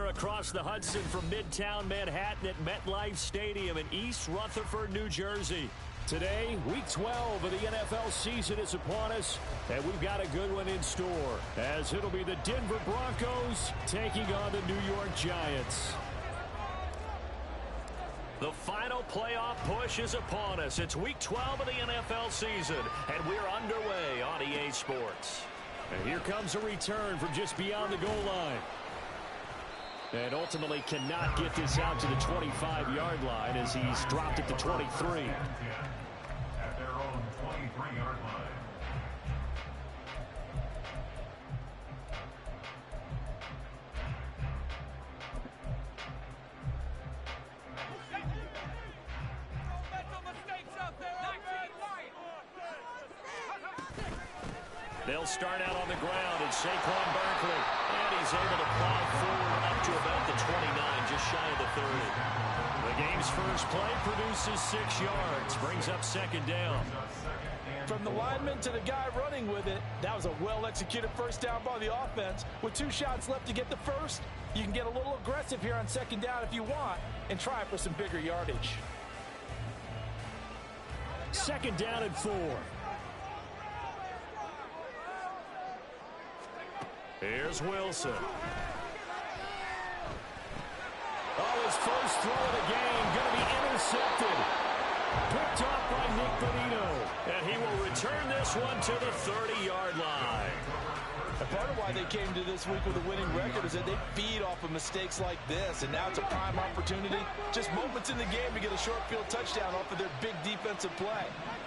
here across the Hudson from Midtown Manhattan at MetLife Stadium in East Rutherford, New Jersey. Today, Week 12 of the NFL season is upon us, and we've got a good one in store, as it'll be the Denver Broncos taking on the New York Giants. The final playoff push is upon us. It's Week 12 of the NFL season, and we're underway on EA Sports. And here comes a return from just beyond the goal line. And ultimately cannot get this out to the 25-yard line as he's dropped it to 23. At their own 23-yard line. They'll start out on the ground, and Saquon Barkley, and he's able to plow forward up to about the 29, just shy of the 30. The game's first play produces 6 yards, brings up second down. From the lineman to the guy running with it, that was a well-executed first down by the offense. With 2 shots left to get the first, you can get a little aggressive here on second down if you want and try for some bigger yardage. Second down and 4. Here's Wilson. Oh, his first throw of the game going to be intercepted. Picked off by Nick Bonino. And he will return this one to the 30-yard line. And part of why they came to this week with a winning record is that they feed off of mistakes like this. And now it's a prime opportunity. Just moments in the game to get a short field touchdown off of their big defensive play.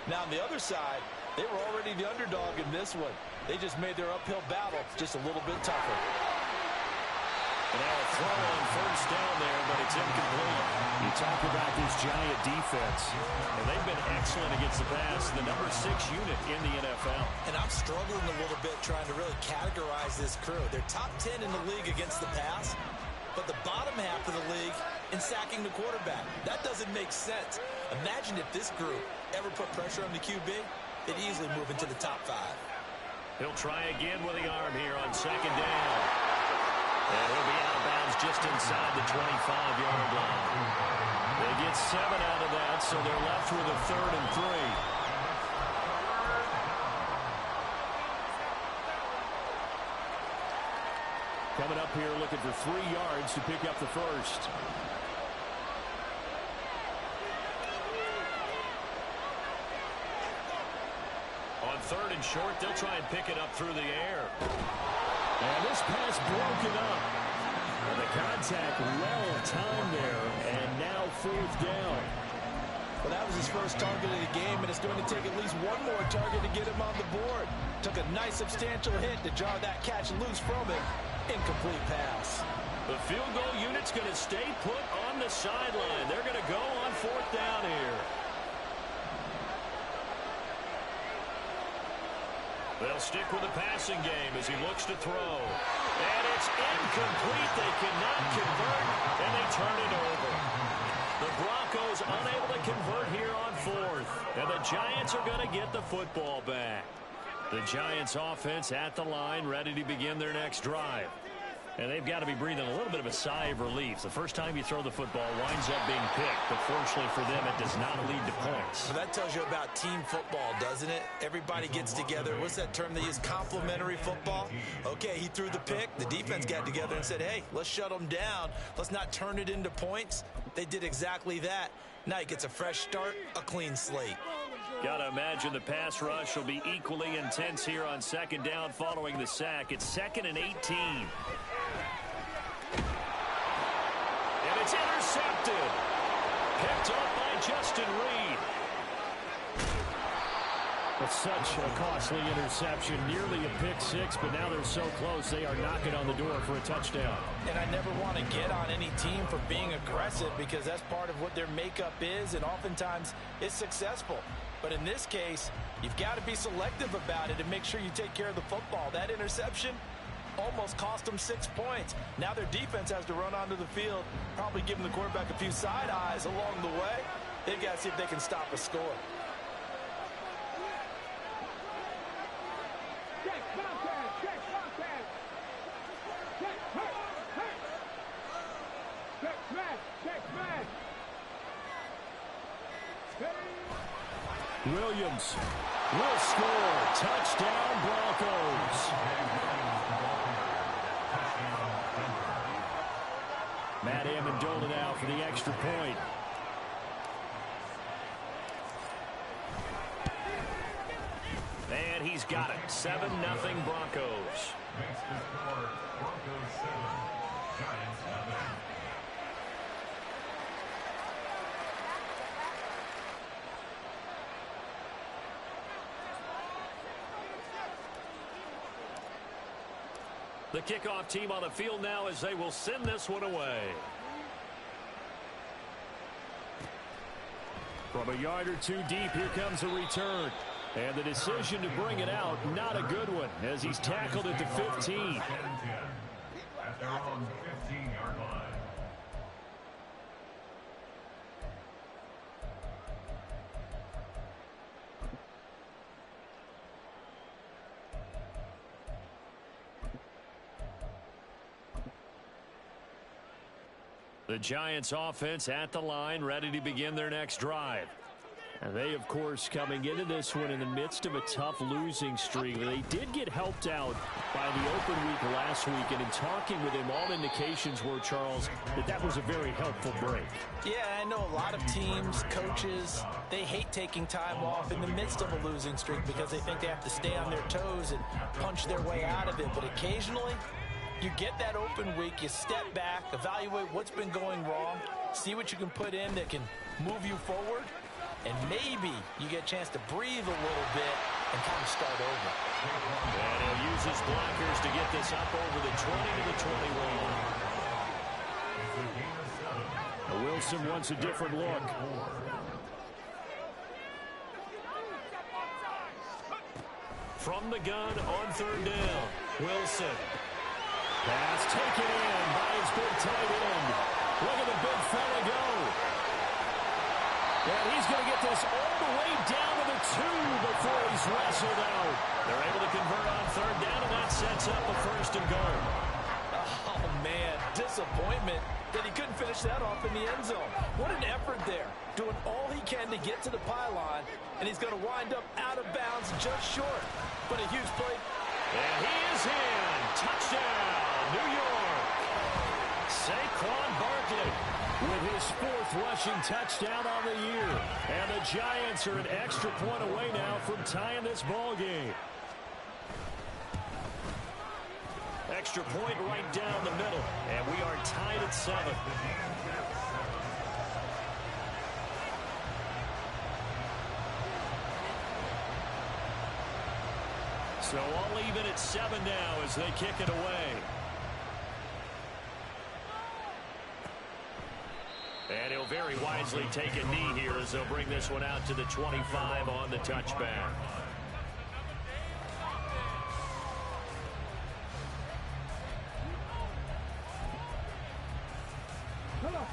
Now on the other side, they were already the underdog in this one. They just made their uphill battle just a little bit tougher. And now a throw on first down there, but it's incomplete. You talk about this Giant defense, and they've been excellent against the pass, the number 6 unit in the NFL. And I'm struggling a little bit trying to really categorize this crew. They're top 10 in the league against the pass, but the bottom half of the league in sacking the quarterback. That doesn't make sense. Imagine if this group ever put pressure on the QB, they'd easily move into the top 5. He'll try again with the arm here on second down. And he'll be out of bounds just inside the 25-yard line. They get 7 out of that, so they're left with a 3rd and 3. Coming up here looking for 3 yards to pick up the first. On 3rd and short, they'll try and pick it up through the air. And this pass broken up. And the contact well timed there, and now 4th down. Well, that was his first target of the game, and it's going to take at least one more target to get him on the board. Took a nice substantial hit to jar that catch loose from him. Incomplete pass. The field goal unit's going to stay put on the sideline. They're going to go on 4th down here. They'll stick with the passing game as he looks to throw. And it's incomplete. They cannot convert, and they turn it over. The Broncos unable to convert here on 4th. And the Giants are going to get the football back. The Giants offense at the line, ready to begin their next drive. And they've got to be breathing a little bit of a sigh of relief. The first time you throw the football winds up being picked, but fortunately for them, it does not lead to points. Well, that tells you about team football, doesn't it? Everybody gets together. What's that term they use? Complementary football? Okay, he threw the pick. The defense got together and said, hey, let's shut them down. Let's not turn it into points. They did exactly that. Now he gets a fresh start, a clean slate. Got to imagine the pass rush will be equally intense here on second down following the sack. It's 2nd and 18. And it's intercepted. Picked up by Justin Reed. It's such a costly interception, nearly a pick 6, but now they're so close they are knocking on the door for a touchdown. And I never want to get on any team for being aggressive because that's part of what their makeup is, and oftentimes it's successful. But in this case, you've got to be selective about it and make sure you take care of the football. That interception almost cost them 6 points. Now their defense has to run onto the field, probably giving the quarterback a few side eyes along the way. They've got to see if they can stop a score. Williams will score. Touchdown, Broncos. Matt Amendola now for the extra point. And he's got it. 7-0 Broncos. Makes the score Broncos 7, Giants 0. The kickoff team on the field now as they will send this one away. From a yard or two deep, here comes a return. And the decision to bring it out, not a good one, as he's tackled at the 15. At their own 15-yard line. The Giants offense at the line, ready to begin their next drive. And they, of course, coming into this one in the midst of a tough losing streak. They did get helped out by the open week last week, and in talking with him, all indications were, Charles, that was a very helpful break. Yeah, I know a lot of teams, coaches, they hate taking time off in the midst of a losing streak because they think they have to stay on their toes and punch their way out of it. But occasionally, you get that open week, you step back, evaluate what's been going wrong, see what you can put in that can move you forward, and maybe you get a chance to breathe a little bit and kind of start over. And he'll use his blockers to get this up over the 20 to the 21. Wilson wants a different look. From the gun on third down, Wilson. Pass taken in by his big tight end. Look at the big fella go. And he's going to get this all the way down to the 2 before he's wrestled out. They're able to convert on third down, and that sets up a first and goal. Oh, man, disappointment that he couldn't finish that off in the end zone. What an effort there, doing all he can to get to the pylon, and he's going to wind up out of bounds just short. But a huge play. And he is in. Touchdown, New York. Saquon Barkley with his 4th rushing touchdown on the year. And the Giants are an extra point away now from tying this ball game. Extra point right down the middle. And we are tied at 7. So all even at 7 now as they kick it away. And he'll very wisely take a knee here as they'll bring this one out to the 25 on the touchback.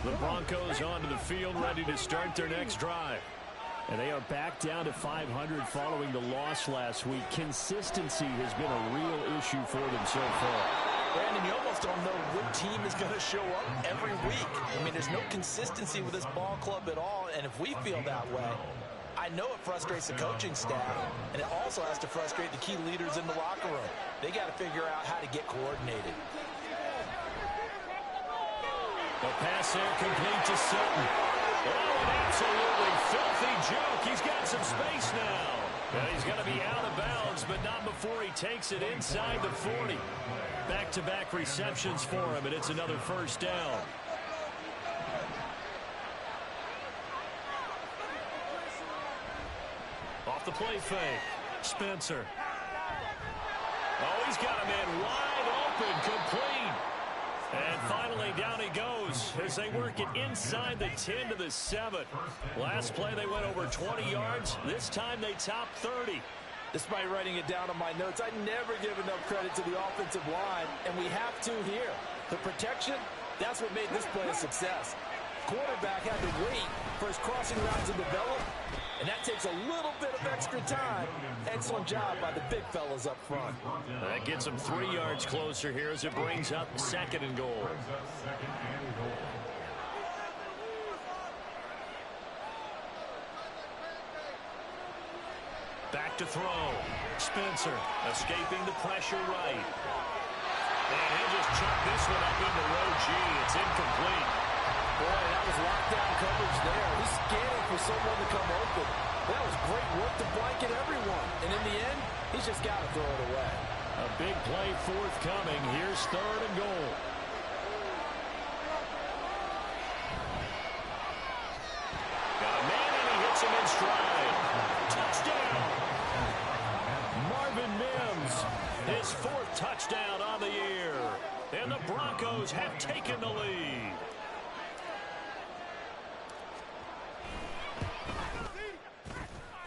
The Broncos onto the field, ready to start their next drive. And they are back down to 500 following the loss last week. Consistency has been a real issue for them so far. Brandon, you almost don't know what team is going to show up every week. I mean, there's no consistency with this ball club at all, and if we feel that way, I know it frustrates the coaching staff, and it also has to frustrate the key leaders in the locker room. They got to figure out how to get coordinated. The pass there complete to Sutton. Oh, an absolutely filthy joke. He's got some space now. And he's going to be out of bounds, but not before he takes it inside the 40. Back-to-back receptions for him, and it's another first down. Off the play fake. Spencer. Oh, he's got a man wide open, complete. And finally, down he goes as they work it inside the 10 to the 7. Last play, they went over 20 yards. This time, they topped 30. Despite writing it down on my notes, I never give enough credit to the offensive line, and we have to here. The protection, that's what made this play a success. Quarterback had to wait for his crossing route to develop, and that takes a little bit of extra time. Excellent job by the big fellas up front. That gets them 3 yards closer here as it brings up 2nd and goal. Back to throw. Spencer escaping the pressure right. And he just chucked this one up into row G. It's incomplete. Boy, that was lockdown coverage there. He's scanning for someone to come open. That was great work to blanket everyone. And in the end, he's just got to throw it away. A big play forthcoming. Here's 3rd and goal. Got a man, and he hits him in stride. Touchdown! Marvin Mims, his 4th touchdown on the year. And the Broncos have taken the lead.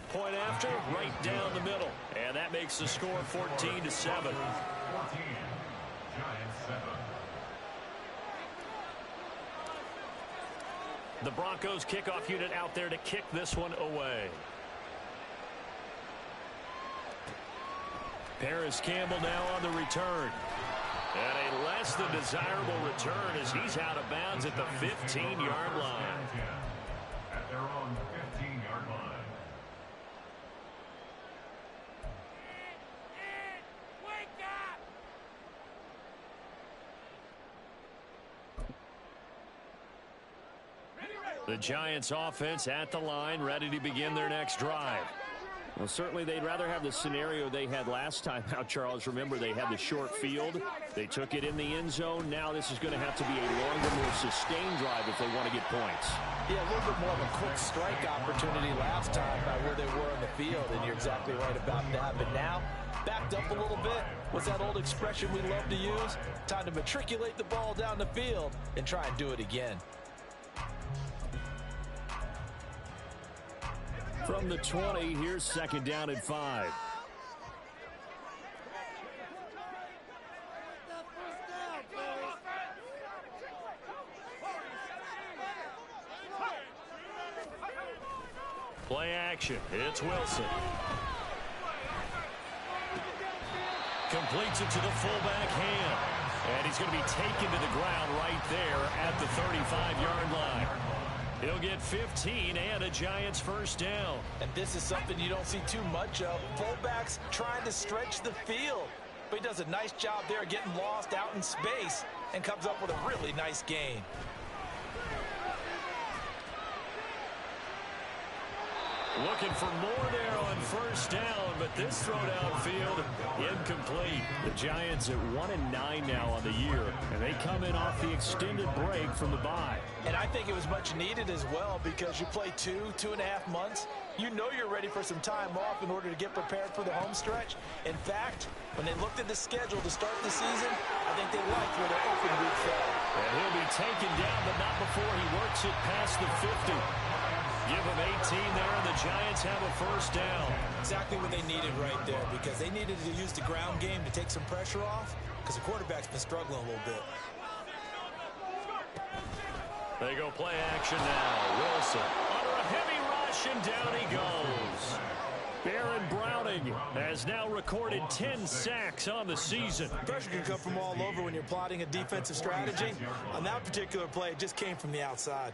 Point after, right down the middle. And that makes the score 14-7. 14. Giants 7. The Broncos kickoff unit out there to kick this one away. Paris Campbell now on the return. And a less than desirable return as he's out of bounds at the 15-yard line. At their own 15-yard line. The Giants offense at the line, ready to begin their next drive. Well, certainly they'd rather have the scenario they had last time out, Charles. Remember, they had the short field. They took it in the end zone. Now this is going to have to be a longer, more sustained drive if they want to get points. Yeah, a little bit more of a quick strike opportunity last time by where they were on the field, and you're exactly right about that. But now, backed up a little bit. What's that old expression we love to use? Time to matriculate the ball down the field and try and do it again. From the 20, here's 2nd down and 5. Play action. It's Wilson. Completes it to the fullback hand. And he's going to be taken to the ground right there at the 35-yard line. He'll get 15 and a Giants 1st down. And this is something you don't see too much of. Fullbacks trying to stretch the field. But he does a nice job there getting lost out in space and comes up with a really nice gain. Looking for more there on 1st down, but this throw downfield incomplete. The Giants at 1-9 now on the year, and they come in off the extended break from the bye. And I think it was much needed as well because you play 2.5 months. You know you're ready for some time off in order to get prepared for the home stretch. In fact, when they looked at the schedule to start the season, I think they liked where their open week fell. And he'll be taken down, but not before he works it past the 50. Give him 18 there, and the Giants have a 1st down. Exactly what they needed right there because they needed to use the ground game to take some pressure off because the quarterback's been struggling a little bit. They go play action now. Wilson under a heavy rush, and down he goes. Baron Browning has now recorded 10 sacks on the season. Pressure can come from all over when you're plotting a defensive strategy. On that particular play, it just came from the outside.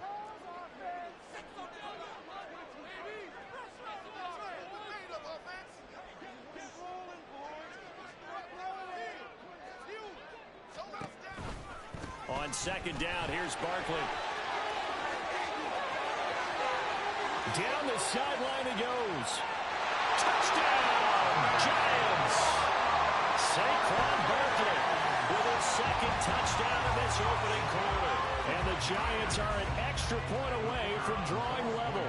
On 2nd down, here's Barkley. Down the sideline he goes. Touchdown, Giants! Saquon Barkley with his 2nd touchdown of this opening quarter. And the Giants are an extra point away from drawing level.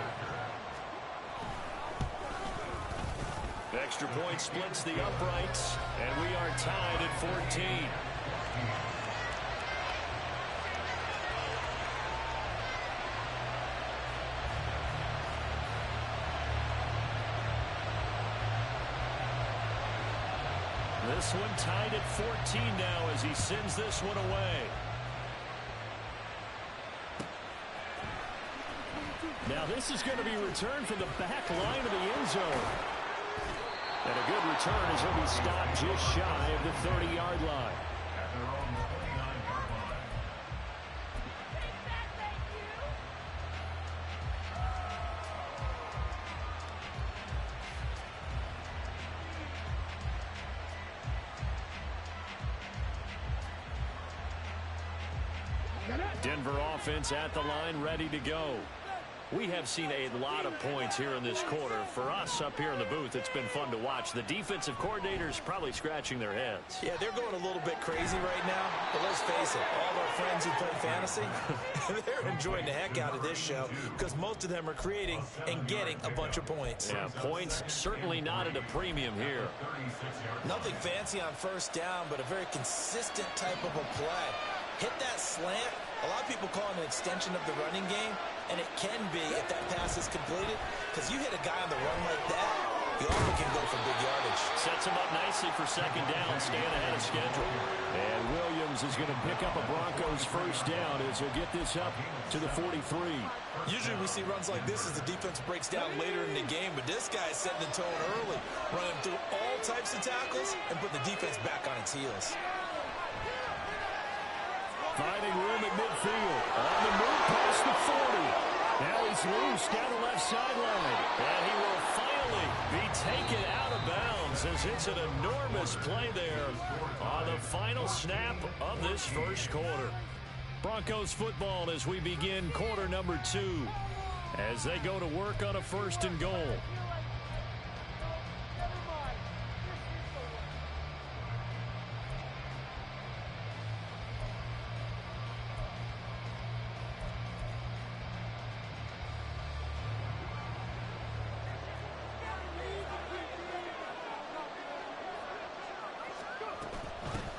Extra point splits the uprights, and we are tied at 14. This one tied at 14 now as he sends this one away. Now this is going to be returned from the back line of the end zone. And a good return as he'll be stopped just shy of the 30-yard line. At their own 29-yard line. Denver offense at the line, ready to go. We have seen a lot of points here in this quarter. For us up here in the booth, it's been fun to watch. The defensive coordinators probably scratching their heads. Yeah, they're going a little bit crazy right now. But let's face it, all of our friends who play fantasy, they're enjoying the heck out of this show because most of them are creating and getting a bunch of points. Yeah, points certainly not at a premium here. Nothing fancy on first down, but a very consistent type of a play. Hit that slant. A lot of people call it an extension of the running game, and it can be if that pass is completed, because you hit a guy on the run like that, he often can go for big yardage. Sets him up nicely for second down, staying ahead of schedule. And Williams is going to pick up a Broncos first down as he'll get this up to the 43. Usually we see runs like this as the defense breaks down later in the game, but this guy is setting the tone early, running through all types of tackles and putting the defense back on its heels. Finding room at midfield. On the move past the 40. Now he's loose down the left sideline. And he will finally be taken out of bounds as it's an enormous play there on the final snap of this first quarter. Broncos football as we begin quarter number 2 as they go to work on a first and goal.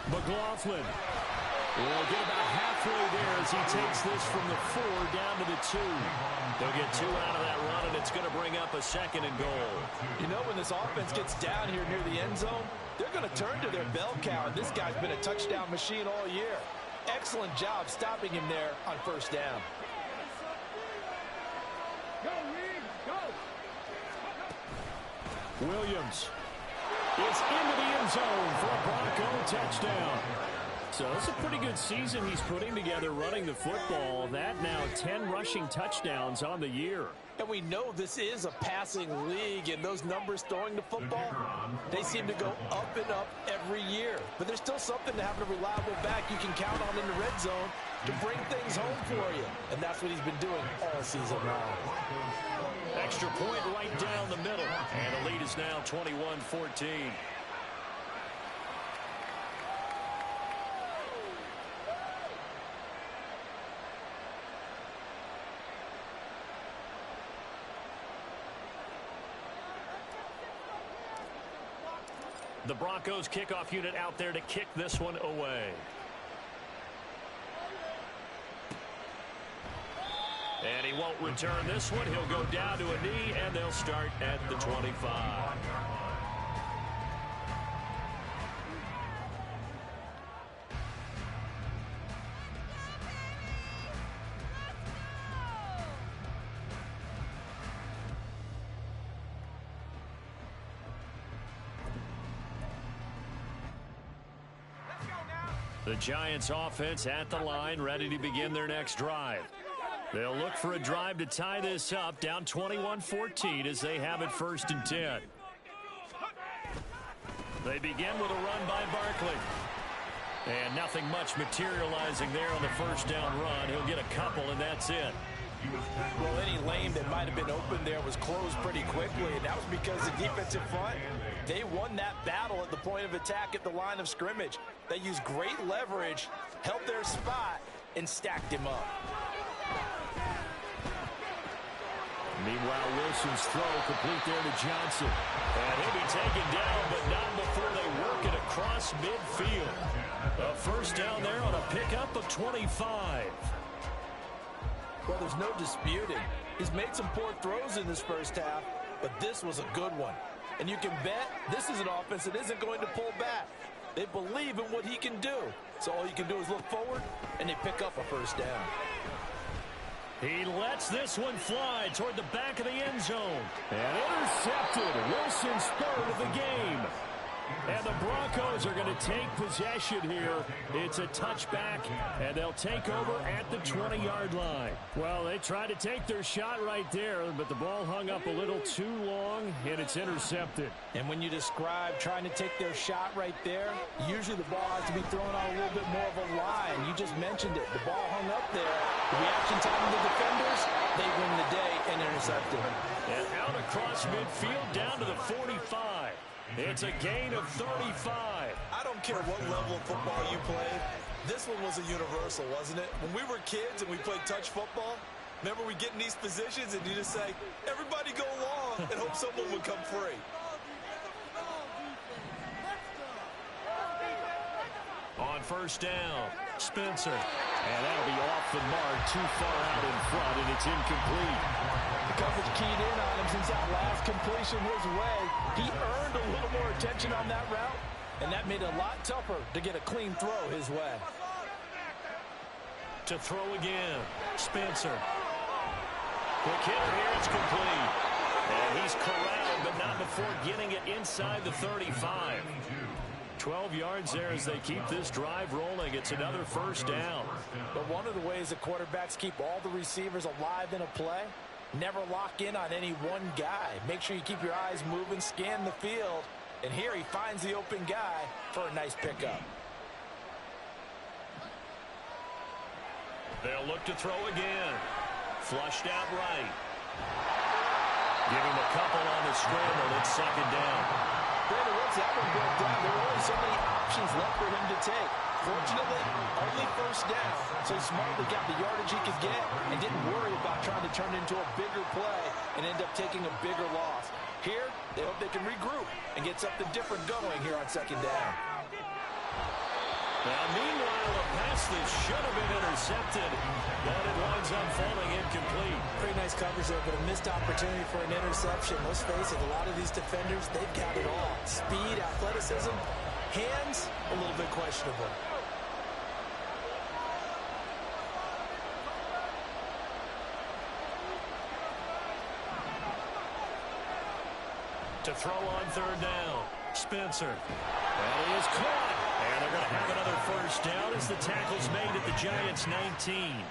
McLaughlin will get about halfway there as he takes this from the 4 down to the 2. They'll get 2 out of that run, and it's going to bring up a second and goal. You know, when this offense gets down here near the end zone, they're going to turn to their bell cow, and this guy's been a touchdown machine all year. Excellent job stopping him there on first down. Williams is into the end zone for a Bronco touchdown. So it's a pretty good season he's putting together running the football. That now 10 rushing touchdowns on the year. And we know this is a passing league, and those numbers throwing the football, they seem to go up and up every year. But there's still something to having a reliable back you can count on in the red zone to bring things home for you. And that's what he's been doing all season long. Extra point right down the middle. And the lead is now 21-14. The Broncos kickoff unit out there to kick this one away. And he won't return this one. He'll go down to a knee, and they'll start at the 25. The Giants offense at the line, ready to begin their next drive. They'll look for a drive to tie this up, down 21-14 as they have it first and 10. They begin with a run by Barkley. And nothing much materializing there on the first down run. He'll get a couple, and that's it. Well, any lane that might have been open there was closed pretty quickly, and that was because the defensive front, they won that battle at the point of attack at the line of scrimmage. They used great leverage, held their spot, and stacked him up. Meanwhile, Wilson's throw complete there to Johnson. And he'll be taken down, but not before they work it across midfield. A first down there on a pickup of 25. Well, there's no disputing. He's made some poor throws in this first half, but this was a good one. And you can bet this is an offense that isn't going to pull back. They believe in what he can do. So all you can do is look forward, and they pick up a first down. He lets this one fly toward the back of the end zone. And intercepted. Wilson's third of the game. And the Broncos are going to take possession here. It's a touchback, and they'll take over at the 20-yard line. Well, they tried to take their shot right there, but the ball hung up a little too long, and it's intercepted. And when you describe trying to take their shot right there, usually the ball has to be thrown on a little bit more of a line. You just mentioned it. The ball hung up there. The reaction time of the defenders, they win the day and intercepted. And out across midfield down to the 45. It's a gain of 35. I don't care what level of football you played. This one was a universal, wasn't it? When we were kids and we played touch football, remember we get in these positions and you just say, everybody go long, and hope someone would come free. On first down, Spencer. And that'll be off the mark, too far out in front, and it's incomplete. The coverage keyed in on him since that last completion his way. He earned a little more attention on that route, and that made it a lot tougher to get a clean throw his way. To throw again, Spencer. Quick hitter here, it's complete. And he's corralled, but not before getting it inside the 35. 12 yards there as they keep this drive rolling. It's another first down. But one of the ways that quarterbacks keep all the receivers alive in a play, never lock in on any one guy. Make sure you keep your eyes moving, scan the field. And here he finds the open guy for a nice pickup. They'll look to throw again. Flushed out right. Give him a couple on the scramble. It's second down. Brandon, once that one broke down, there were only so many options left for him to take. Fortunately, only first down, so he smartly got the yardage he could get and didn't worry about trying to turn it into a bigger play and end up taking a bigger loss. Here, they hope they can regroup and get something different going here on second down. Now, meanwhile, a pass that should have been intercepted, but it winds up falling incomplete. Pretty nice coverage there, but a missed opportunity for an interception. Let's face it, a lot of these defenders, they've got it all. Speed, athleticism, hands, a little bit questionable. To throw on third down, Spencer. And he is caught. And they're going to have another first down as the tackle's made at the Giants' 19.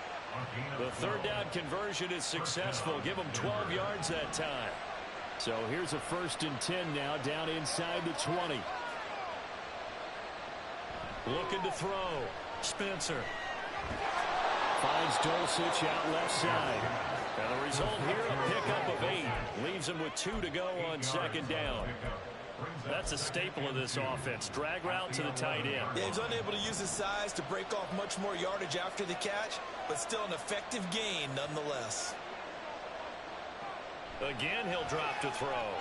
The third down conversion is successful. Give them 12 yards that time. So here's a 1st and 10 now down inside the 20. Looking to throw. Spencer. Finds Dulcich out left side. And the result here, a pickup of 8. Leaves him with 2 to go on second down. That's a staple of this offense. Drag route to the tight end. Yeah, he's unable to use his size to break off much more yardage after the catch, but still an effective gain nonetheless. Again, he'll drop to throw.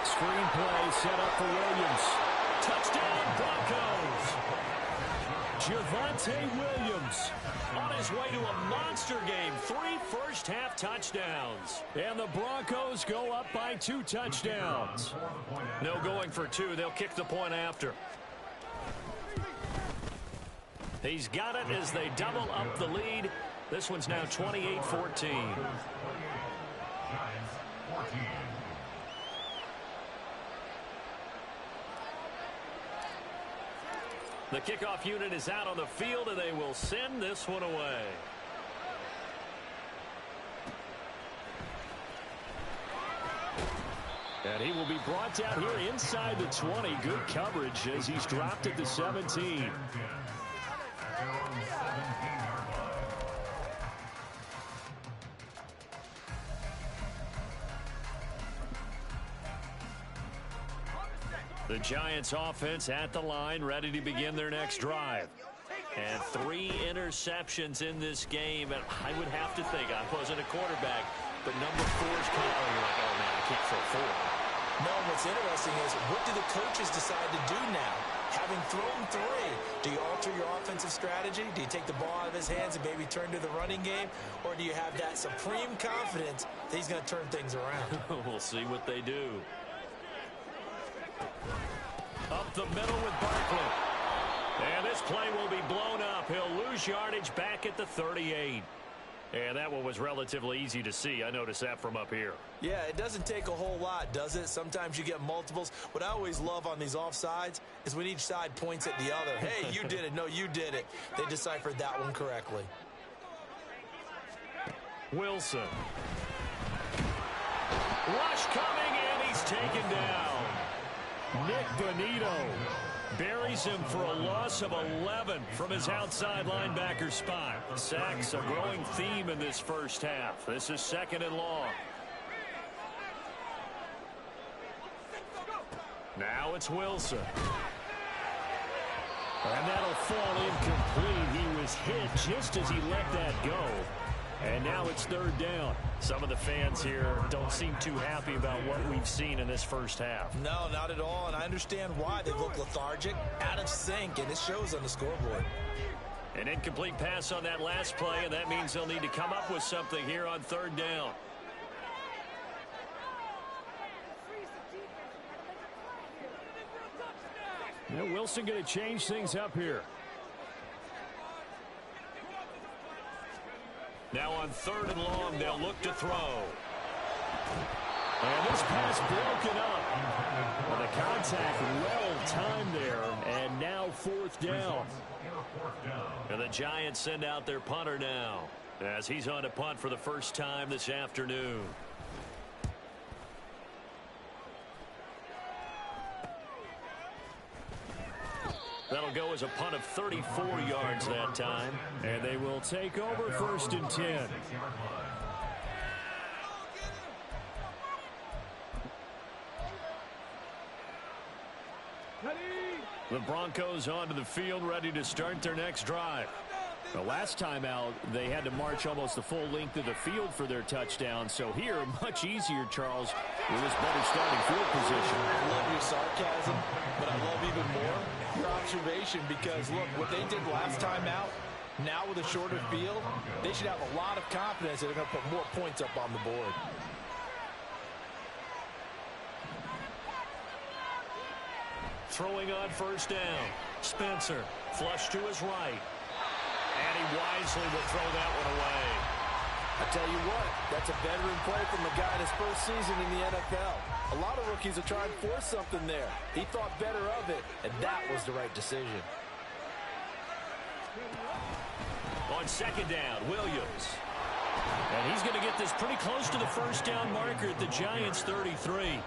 Screen play set up for Williams. Touchdown, Broncos. Javonte Williams On his way to a monster game. 3 first-half touchdowns. And the Broncos go up by 2 touchdowns. No going for 2. They'll kick the point after. He's got it as they double up the lead. This one's now 28-14. The kickoff unit is out on the field, and they will send this one away. And he will be brought down here inside the 20. Good coverage as he's dropped at the 17. The Giants offense at the line, ready to begin their next drive. And 3 interceptions in this game. And I would have to think, I wasn't a quarterback, but number 4 is kind of, you're like, oh, man, I can't throw 4. No, what's interesting is, what do the coaches decide to do now? Having thrown 3, do you alter your offensive strategy? Do you take the ball out of his hands and maybe turn to the running game? Or do you have that supreme confidence that he's going to turn things around? We'll see what they do. Up the middle with Barkley. And this play will be blown up. He'll lose yardage back at the 38. And that one was relatively easy to see. I noticed that from up here. Yeah, it doesn't take a whole lot, does it? Sometimes you get multiples. What I always love on these offsides is when each side points at the other. Hey, you did it. No, you did it. They deciphered that one correctly. Wilson. Rush coming, and he's taken down. Nick Bonito buries him for a loss of 11 from his outside linebacker spot. Sacks a growing theme in this first half. This is 2nd and long. Now it's Wilson. And that'll fall incomplete. He was hit just as he let that go. And now it's 3rd down. Some of the fans here don't seem too happy about what we've seen in this first half. No, not at all, and I understand why. They look lethargic, out of sync, and it shows on the scoreboard. An incomplete pass on that last play, and that means they'll need to come up with something here on 3rd down. Now Wilson going to change things up here. Now on 3rd and long, they'll look to throw. And this pass broken up. Well, the contact well-timed there, and now 4th down. And the Giants send out their punter now, as he's on to punt for the first time this afternoon. That'll go as a punt of 34 yards that time. And they will take over 1st and 10. The Broncos onto the field, ready to start their next drive. The last time out, they had to march almost the full length of the field for their touchdown. So here, much easier, Charles, with this better starting field position. I love your sarcasm, but I love even more your observation, because, look, what they did last time out, now with a shorter field, they should have a lot of confidence that they're going to put more points up on the board. Throwing on 1st down. Spencer, flush to his right. And he wisely will throw that one away. I tell you what, that's a veteran play from the guy in his first season in the NFL. A lot of rookies are trying to force something there. He thought better of it, and that was the right decision. On 2nd down, Williams. And he's going to get this pretty close to the 1st down marker at the Giants' 33.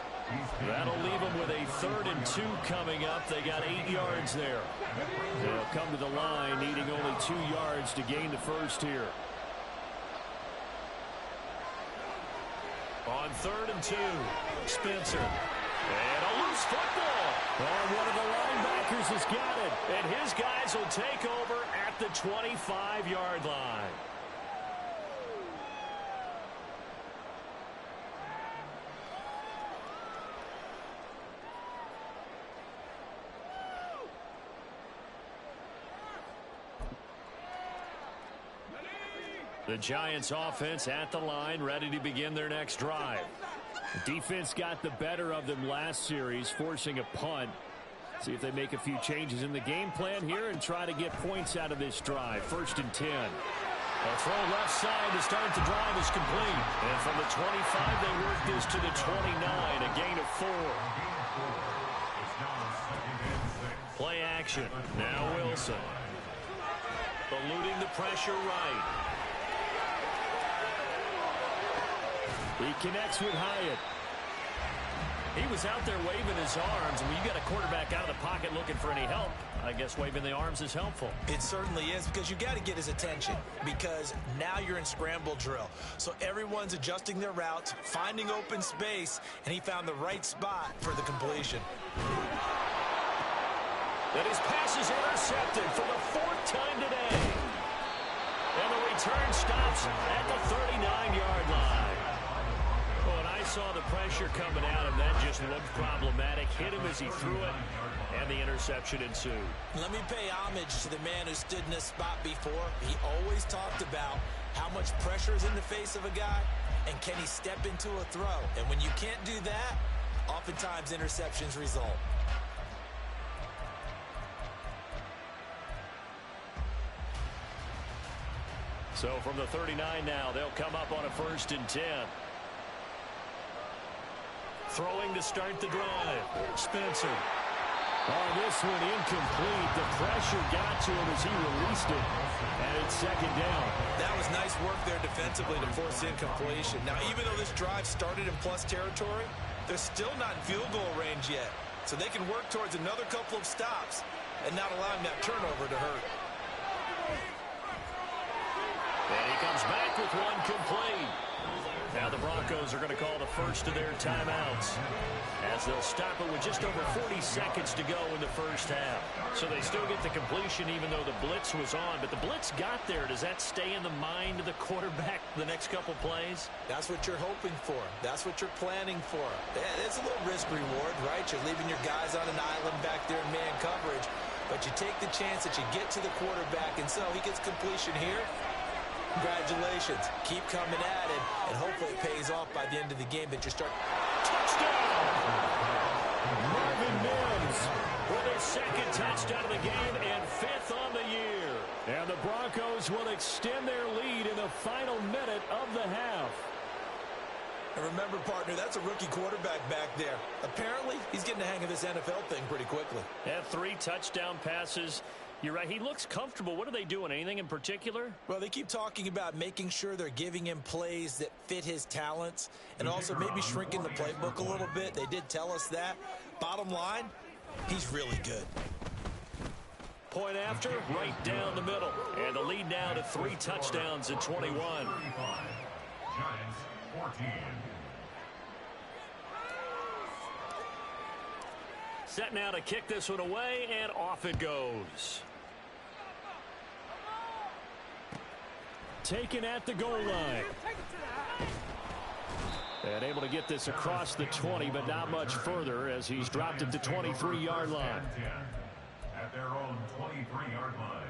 That'll leave them with a 3rd and 2 coming up. They got 8 yards there. They'll come to the line needing only 2 yards to gain the first here. On 3rd and 2, Spencer. And a loose football. And one of the linebackers has got it. And his guys will take over at the 25-yard line. The Giants offense at the line, ready to begin their next drive. The defense got the better of them last series, forcing a punt. See if they make a few changes in the game plan here and try to get points out of this drive. 1st and 10. A throw left side to start the drive is complete. And from the 25, they work this to the 29, a gain of 4. Play action. Now Wilson. Eluding the pressure right. He connects with Hyatt. He was out there waving his arms. When you got a quarterback out of the pocket looking for any help, I guess waving the arms is helpful. It certainly is, because you got to get his attention, because now you're in scramble drill. So everyone's adjusting their routes, finding open space, and he found the right spot for the completion. And his pass is intercepted for the 4th time today. And the return stops at the 39-yard line. When I saw the pressure coming at him, that just looked problematic. Hit him as he threw it, and the interception ensued. Let me pay homage to the man who stood in this spot before. He always talked about how much pressure is in the face of a guy, and can he step into a throw. And when you can't do that, oftentimes interceptions result. So from the 39 now, they'll come up on a 1st and 10. Throwing to start the drive. Spencer. Oh, this one incomplete. The pressure got to him as he released it. And it's 2nd down. That was nice work there defensively to force incompletion. Now, even though this drive started in plus territory, they're still not in field goal range yet. So they can work towards another couple of stops and not allowing that turnover to hurt. And he comes back with one complete. Now the Broncos are going to call the first of their timeouts as they'll stop it with just over 40 seconds to go in the first half. So they still get the completion even though the blitz was on. But the blitz got there. Does that stay in the mind of the quarterback the next couple plays? That's what you're hoping for. That's what you're planning for. It's a little risk reward, right? You're leaving your guys on an island back there in man coverage. But you take the chance that you get to the quarterback, and so he gets completion here. Congratulations. Keep coming at it, and hopefully it pays off by the end of the game that you start. Touchdown! Marvin Mims with his 2nd touchdown of the game and 5th on the year. And the Broncos will extend their lead in the final minute of the half. And remember, partner, that's a rookie quarterback back there. Apparently, he's getting the hang of this NFL thing pretty quickly. Had 3 touchdown passes. You're right. He looks comfortable. What are they doing? Anything in particular? Well, they keep talking about making sure they're giving him plays that fit his talents and also maybe shrinking the playbook a little bit. They did tell us that. Bottom line, he's really good. Point after, right down the middle. And the lead now to 3 touchdowns at 21. Giants 14. Set now to kick this one away, and off it goes. Taken at the goal line. And able to get this across the 20, but not much further as he's dropped it to 23-yard line. At their own 23-yard line.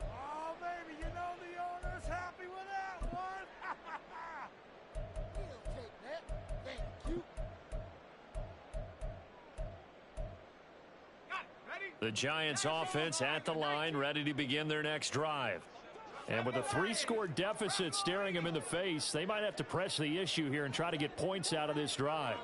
Oh, baby, you know the owner's happy with that one. He'll take that. Thank you. The Giants offense at the line, ready to begin their next drive. And with a 3-score deficit staring him in the face, they might have to press the issue here and try to get points out of this drive.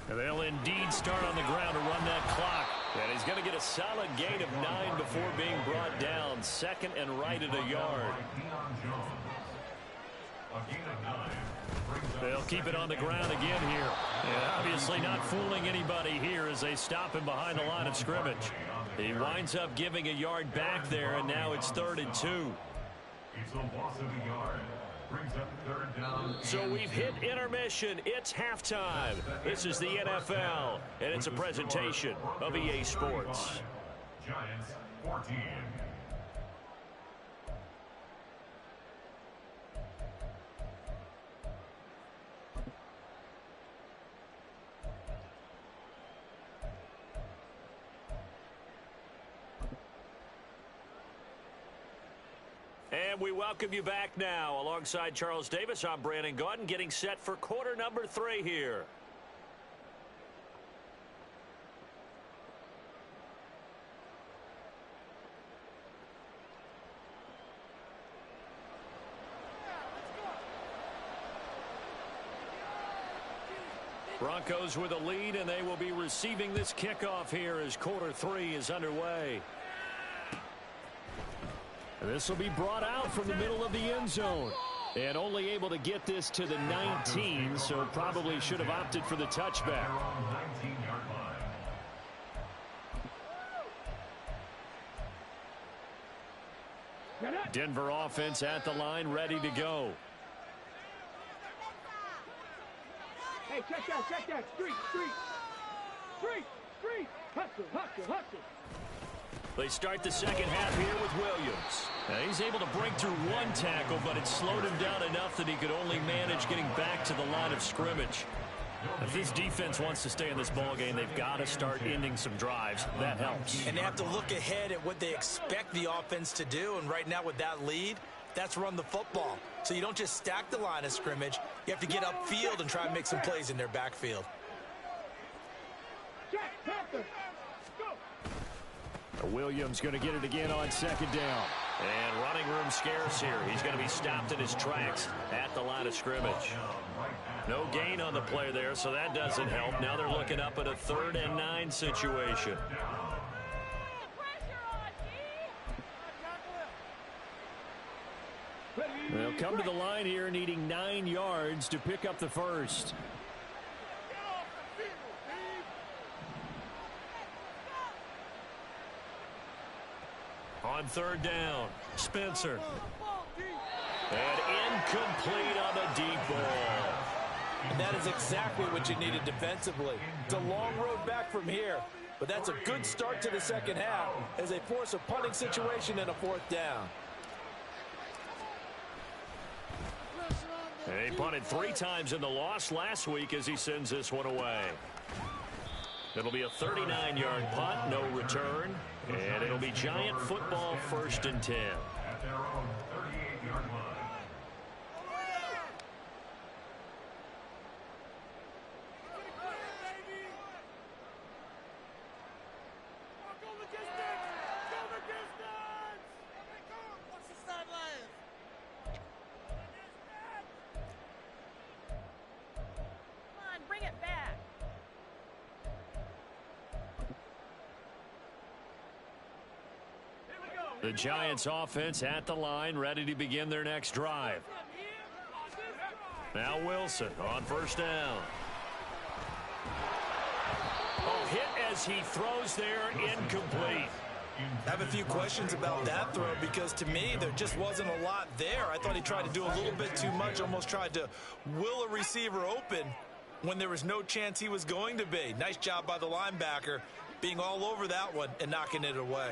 They'll indeed start on the ground to run that clock. And he's going to get a solid gain of 9 before being brought down. 2nd and right at a yard. They'll keep it on the ground again here. And obviously not fooling anybody here as they stop him behind the line of scrimmage. He winds up giving a yard back there, and now it's 3rd and 2. It's a loss of a yard. Brings up 3rd down. So we've hit intermission. It's halftime. This is the NFL, and it's a presentation of EA Sports. Giants 14. And we welcome you back now. Alongside Charles Davis, I'm Brandon Gaudin, getting set for quarter number 3 here. Broncos with a lead, and they will be receiving this kickoff here as quarter 3 is underway. This will be brought out from the middle of the end zone. And only able to get this to the 19, so probably should have opted for the touchback. Denver offense at the line, ready to go. Hey, check that. Street. Hustle. They start the second half here with Williams. Now he's able to break through one tackle, but it slowed him down enough that he could only manage getting back to the line of scrimmage. If this defense wants to stay in this ballgame, they've got to start ending some drives. That helps. And they have to look ahead at what they expect the offense to do. And right now with that lead, That's run the football. So you don't just stack the line of scrimmage. You have to get upfield and try and make some plays in their backfield. Williams going to get it again on second down. And running room scarce here. He's going to be stopped in his tracks at the line of scrimmage. No gain on the play there, so that doesn't help. Now they're looking up at a 3rd and 9 situation. They'll come to the line here needing 9 yards to pick up the first. On 3rd down, Spencer. And incomplete on the deep ball. And that is exactly what you needed defensively. It's a long road back from here, but that's a good start to the second half as they force a punting situation and a 4th down. And he punted 3 times in the loss last week as he sends this one away. It'll be a 39-yard punt, no return, and it'll be Giant football 1st and 10. At their own 38-yard line. The Giants offense at the line, ready to begin their next drive. Now Wilson on 1st down. Oh, hit as he throws there, incomplete. I have a few questions about that throw because to me there just wasn't a lot there. I thought he tried to do a little bit too much, almost tried to will a receiver open when there was no chance he was going to be. Nice job by the linebacker being all over that one and knocking it away.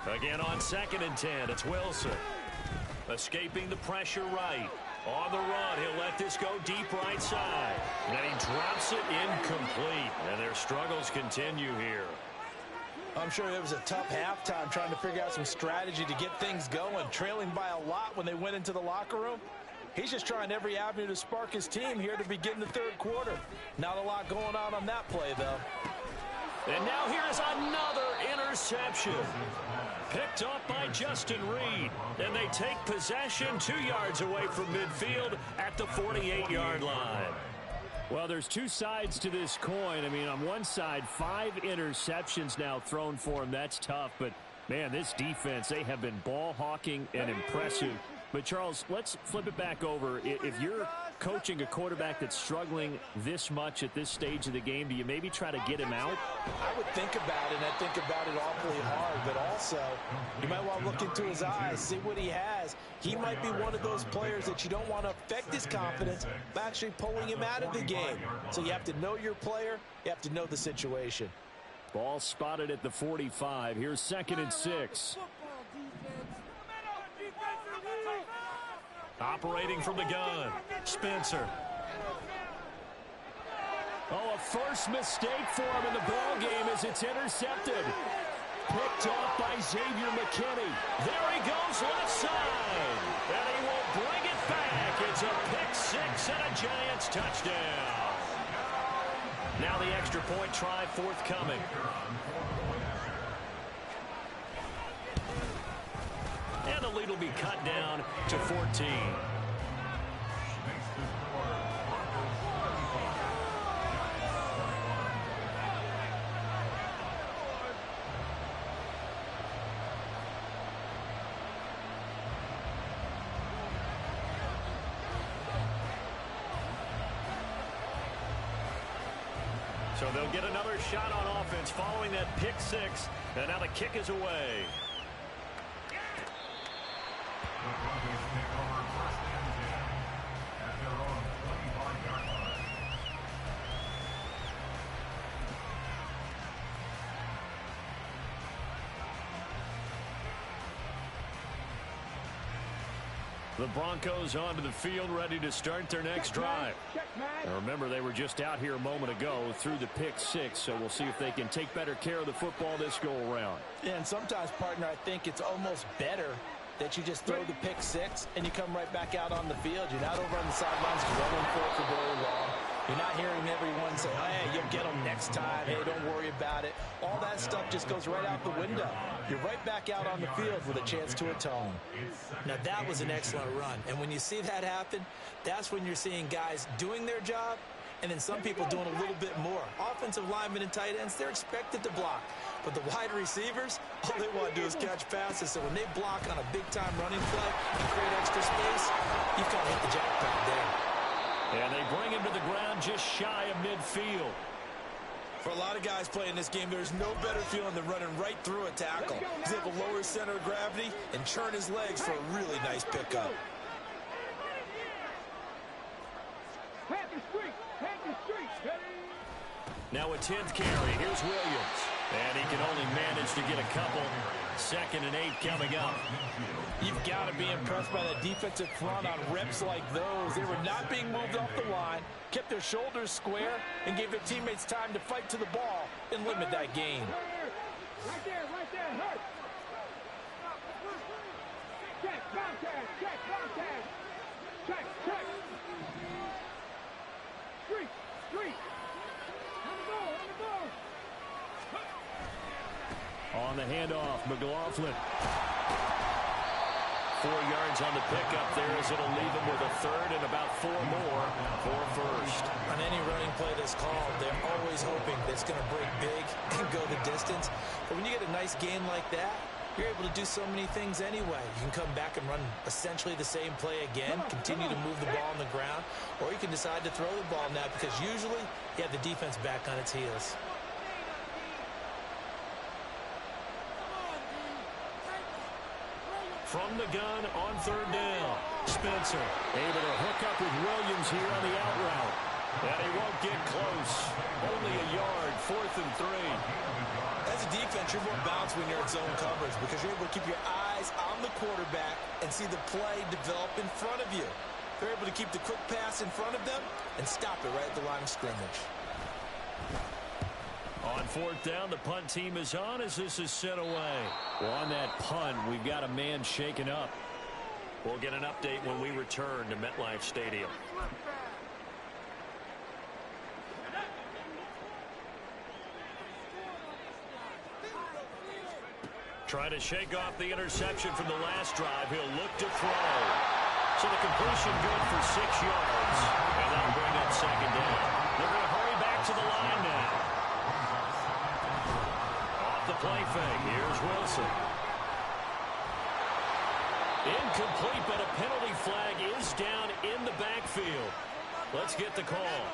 Again on 2nd and 10, it's Wilson. Escaping the pressure right. On the run, he'll let this go deep right side. And then he drops it incomplete. And their struggles continue here. I'm sure it was a tough halftime trying to figure out some strategy to get things going. Trailing by a lot when they went into the locker room. He's just trying every avenue to spark his team here to begin the 3rd quarter. Not a lot going on that play, though. And now here's another interception. Picked up by Justin Reed. And they take possession 2 yards away from midfield at the 48-yard line. Well, there's 2 sides to this coin. I mean, on one side, 5 interceptions now thrown for him. That's tough. But, man, this defense, they have been ball hawking and impressive. But, Charles, let's flip it back over. If you're coaching a quarterback that's struggling this much at this stage of the game, do you maybe try to get him out? I would think about it, and I think about it awfully hard. But also, you might want to look into his eyes, see what he has. He might be one of those players that you don't want to affect his confidence by actually pulling him out of the game. So you have to know your player. You have to know the situation. Ball spotted at the 45. Here's 2nd and 6. Operating from the gun, Spencer. Oh, a first mistake for him in the ball game as it's intercepted. Picked off by Gbjr McKinney. There he goes left side. And he will bring it back. It's a pick 6 and a Giants touchdown. Now the extra point try forthcoming. And the lead will be cut down to 14. So they'll get another shot on offense following that pick 6. And now the kick is away. The Broncos take over 1st and 10 at their own 25-yard line. The Broncos onto the field, ready to start their next drive. Now remember, they were just out here a moment ago through the pick 6, so we'll see if they can take better care of the football this go around. And sometimes, partner, I think it's almost better that you just throw the pick six and you come right back out on the field. You're not over on the sidelines running for it for very long. You're not hearing everyone say, hey, you'll get them next time. Hey, don't worry about it. All that stuff just goes right out the window. You're right back out on the field with a chance to atone. Now, that was an excellent run. And when you see that happen, that's when you're seeing guys doing their job and then some people doing a little bit more. Offensive linemen and tight ends, they're expected to block. But the wide receivers, all they want to do is catch passes. So when they block on a big-time running play and create extra space, you've got to hit the jackpot there. And they bring him to the ground just shy of midfield. For a lot of guys playing this game, there's no better feeling than running right through a tackle. He's able to lower his center of gravity and churn his legs for a really nice pickup. Now a 10th carry. Here's Williams. And he can only manage to get a couple. 2nd and 8 coming up. You've got to be impressed by that defensive front on reps like those. They were not being moved off the line, kept their shoulders square, and gave their teammates time to fight to the ball and limit that gain. Right there, hurt. Check, contact. Check. Street. On the ball. On the handoff, McLaughlin. 4 yards on the pickup there as it'll leave him with a 3rd and about 4 more for first. On any running play that's called, they're always hoping that it's going to break big and go the distance. But when you get a nice gain like that, you're able to do so many things anyway. You can come back and run essentially the same play again, continue to move the ball on the ground, or you can decide to throw the ball now because usually you have the defense back on its heels. From the gun on 3rd down. Spencer able to hook up with Williams here on the out route. And he won't get close. Only a yard, 4th and 3. As a defense, you're more balanced when you're in zone coverage because you're able to keep your eyes on the quarterback and see the play develop in front of you. They're able to keep the quick pass in front of them and stop it right at the line of scrimmage. On 4th down, the punt team is on as this is sent away. Well, on that punt, we've got a man shaken up. We'll get an update when we return to MetLife Stadium. Trying to shake off the interception from the last drive. He'll look to throw. So the completion good for 6 yards. And that'll bring up 2nd down. They're going to hurry back to the line now. Off the play fake. Here's Wilson. Incomplete, but a penalty flag is down in the backfield. Let's get the call.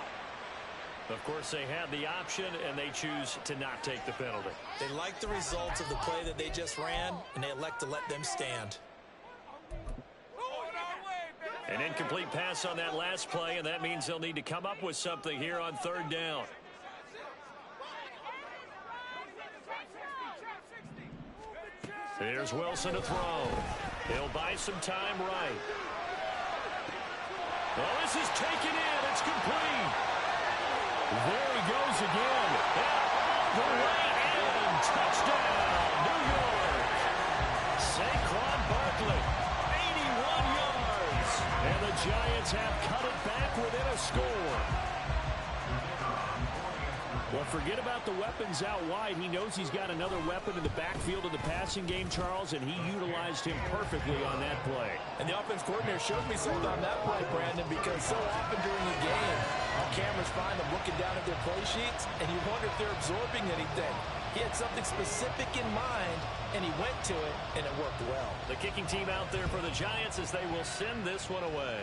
Of course, they had the option, and they choose to not take the penalty. They like the results of the play that they just ran, and they elect to let them stand. An incomplete pass on that last play, and that means they'll need to come up with something here on 3rd down. Here's Wilson to throw. He'll buy some time right. Well, this is taken in. It's complete. There he goes again. The way in. Touchdown, New York. Saquon Barkley, 81 yards. And the Giants have cut it back within a score. Well, forget about the weapons out wide. He knows he's got another weapon in the backfield of the passing game, Charles, and he utilized him perfectly on that play. And the offense coordinator showed me something on that play, Brandon, because so often during the game, cameras find them looking down at their play sheets, and you wonder if they're absorbing anything. He had something specific in mind, and he went to it, and it worked well. The kicking team out there for the Giants as they will send this one away.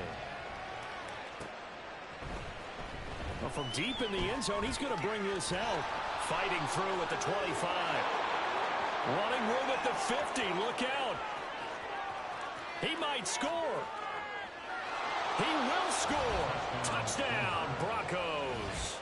Well, from deep in the end zone, he's going to bring this out. Fighting through at the 25. Running room at the 50. Look out. He might score. He will score. Touchdown, Broncos.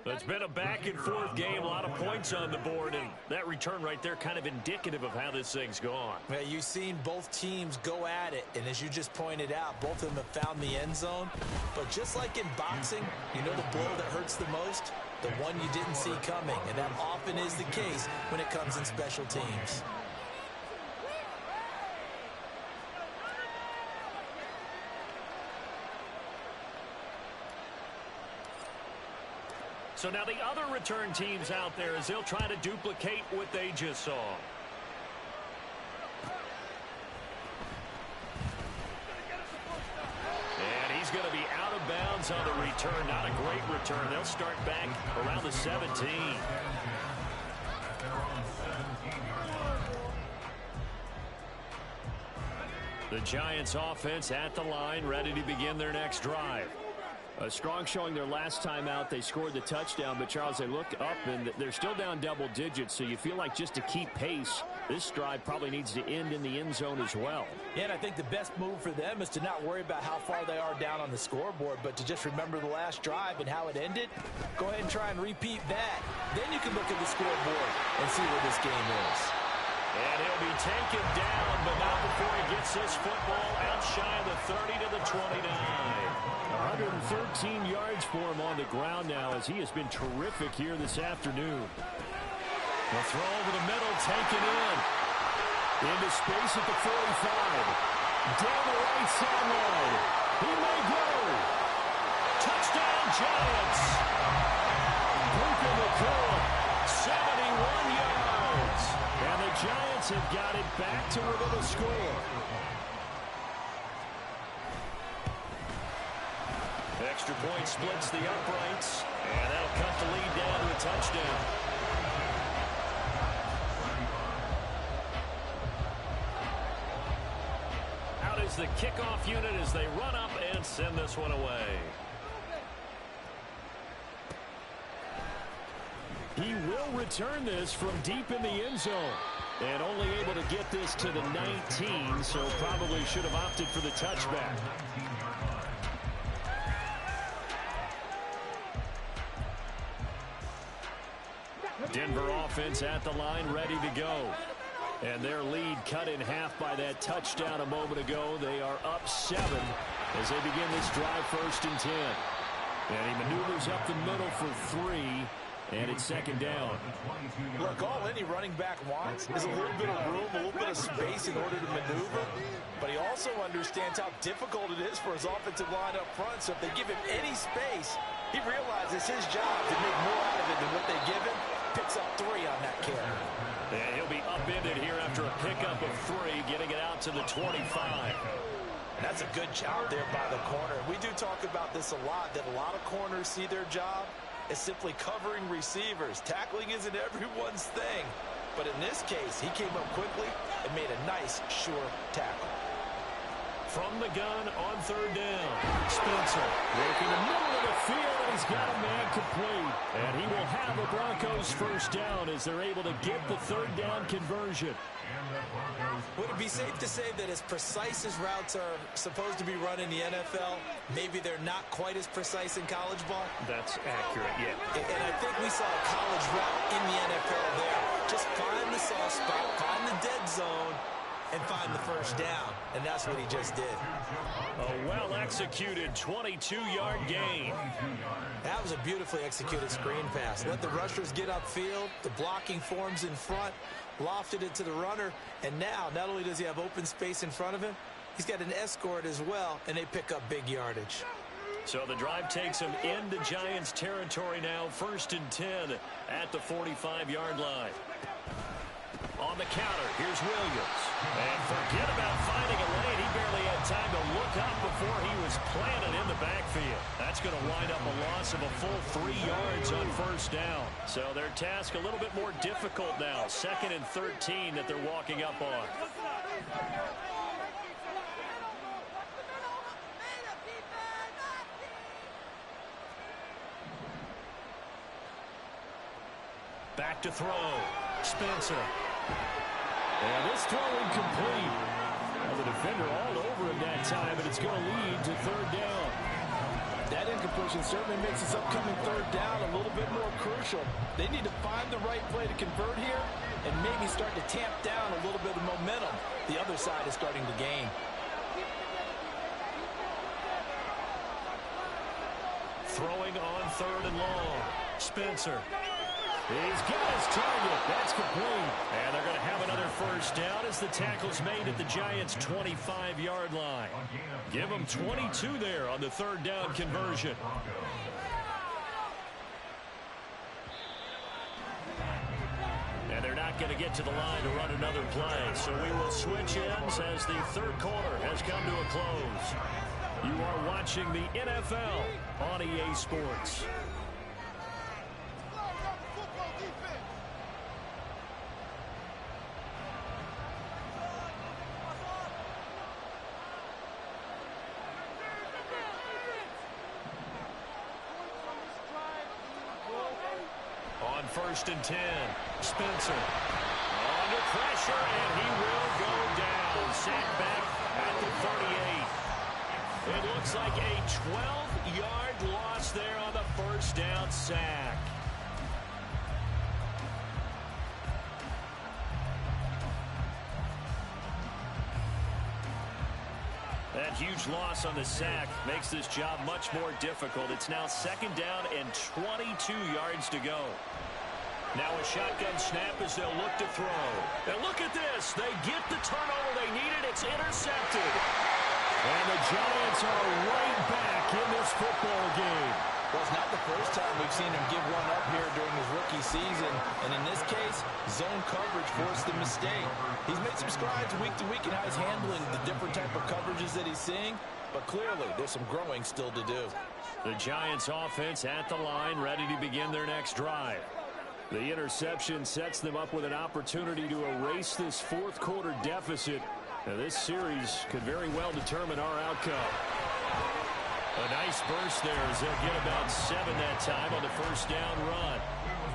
It's been a back-and-forth game, a lot of points on the board, and that return right there kind of indicative of how this thing's gone. Well, you've seen both teams go at it, and as you just pointed out, both of them have found the end zone. But just like in boxing, you know the blow that hurts the most? The one you didn't see coming, and that often is the case when it comes in special teams. So now the other return teams out there as they'll try to duplicate what they just saw. And he's going to be out of bounds on the return. Not a great return. They'll start back around the 17. The Giants offense at the line, ready to begin their next drive. A strong showing their last time out. They scored the touchdown, but Charles, they look up and they're still down double digits, so you feel like just to keep pace, this drive probably needs to end in the end zone as well. Yeah, and I think the best move for them is to not worry about how far they are down on the scoreboard, but to just remember the last drive and how it ended. Go ahead and try and repeat that. Then you can look at the scoreboard and see where this game is. And he'll be taken down, but not before he gets this football out shy of the 30 to the 29. 113 yards for him on the ground now as he has been terrific here this afternoon. The throw over the middle, taken in. Into space at the 45. Down the right sideline. He may go. Touchdown, Giants. Puka Nacua, 71 yards. And the Giants have got it back to within a score. Extra point splits the uprights, and that'll cut the lead down to a touchdown. Out is the kickoff unit as they run up and send this one away. He will return this from deep in the end zone. And only able to get this to the 19, so probably should have opted for the touchback. Denver offense at the line, ready to go. And their lead cut in half by that touchdown a moment ago. They are up 7 as they begin this drive, 1st and 10. And he maneuvers up the middle for 3. And it's 2nd down. Look, all any running back wants is a little bit of room, a little bit of space in order to maneuver. But he also understands how difficult it is for his offensive line up front. So if they give him any space, he realizes his job to make more out of it than what they give him. Picks up 3 on that carry. And he'll be upended here after a pickup of 3, getting it out to the 25. And that's a good job there by the corner. We do talk about this a lot, that a lot of corners see their job is simply covering receivers. Tackling isn't everyone's thing. But in this case, he came up quickly and made a nice, sure tackle. From the gun on 3rd down. Spencer working the middle of the field, and he's got a man complete. And he will have the Broncos 1st down as they're able to get the 3rd down conversion. Would it be safe to say that as precise as routes are supposed to be run in the NFL, maybe they're not quite as precise in college ball? That's accurate, yeah. And I think we saw a college route in the NFL there. Just find the soft spot, find the dead zone, and find the 1st down. And that's what he just did. A well-executed 22-yard gain. That was a beautifully executed screen pass. Let the rushers get upfield. The blocking forms in front. Lofted it to the runner. And now, not only does he have open space in front of him, he's got an escort as well, and they pick up big yardage. So the drive takes him into Giants territory now. 1st and 10 at the 45-yard line. On the counter, here's Williams. And forget about finding a lane. He barely had time to look up before he was planted in the backfield. That's going to wind up a loss of a full 3 yards on 1st down. So their task a little bit more difficult now. 2nd and 13 that they're walking up on. Back to throw. Spencer. And this throw incomplete. Well, the defender all over him that time, but it's going to lead to 3rd down. That incompletion certainly makes this upcoming 3rd down a little bit more crucial. They need to find the right play to convert here and maybe start to tamp down a little bit of momentum. The other side is starting to gain. Throwing on 3rd and long. Spencer. He's got his target. That's complete. And they're going to have another 1st down as the tackle's made at the Giants' 25-yard line. Give them 22 there on the 3rd down conversion. not going to get to the line to run another play. So we will switch ends as the third quarter has come to a close. You are watching the NFL on EA Sports. On 1st and 10, Spencer under pressure, and he will go down. Sacked back at the 38. It looks like a 12-yard loss there on the first down sack. That huge loss on the sack makes this job much more difficult. It's now 2nd down and 22 yards to go. Now a shotgun snap as they'll look to throw. And look at this. They get the turnover they needed. It's intercepted. And the Giants are right back in this football game. Well, it's not the first time we've seen him give one up here during his rookie season. And in this case, zone coverage forced the mistake. He's made some strides week to week in how he's handling the different type of coverages that he's seeing. But clearly, there's some growing still to do. The Giants offense at the line, ready to begin their next drive. The interception sets them up with an opportunity to erase this fourth quarter deficit. Now, this series could very well determine our outcome. A nice burst there as they'll get about 7 that time on the first down run.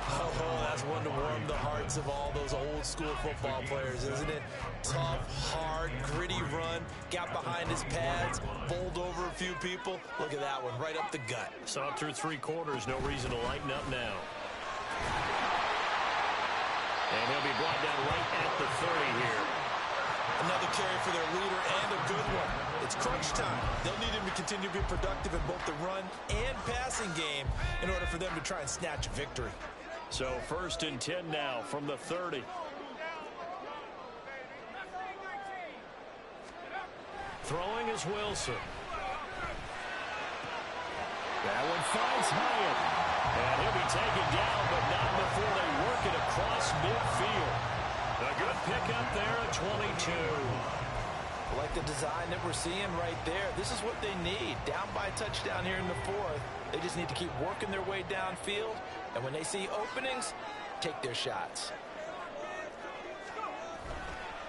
Oh, that's one to warm the hearts of all those old school football players, isn't it? Tough, hard, gritty run, got behind his pads, bowled over a few people. Look at that one, right up the gut. Saw it through 3 quarters, no reason to lighten up now. And he'll be brought down right at the 30 here. Another carry for their leader and a good one. It's crunch time. They'll need him to continue to be productive in both the run and passing game in order for them to try and snatch a victory. So 1st and 10 now from the 30. Throwing is Wilson. That one finds Hyatt. And he'll be taken down, but not before they work it across midfield. A good pickup there at 22. Like the design that we're seeing right there, this is what they need. Down by a touchdown here in the 4th. They just need to keep working their way downfield. And when they see openings, take their shots.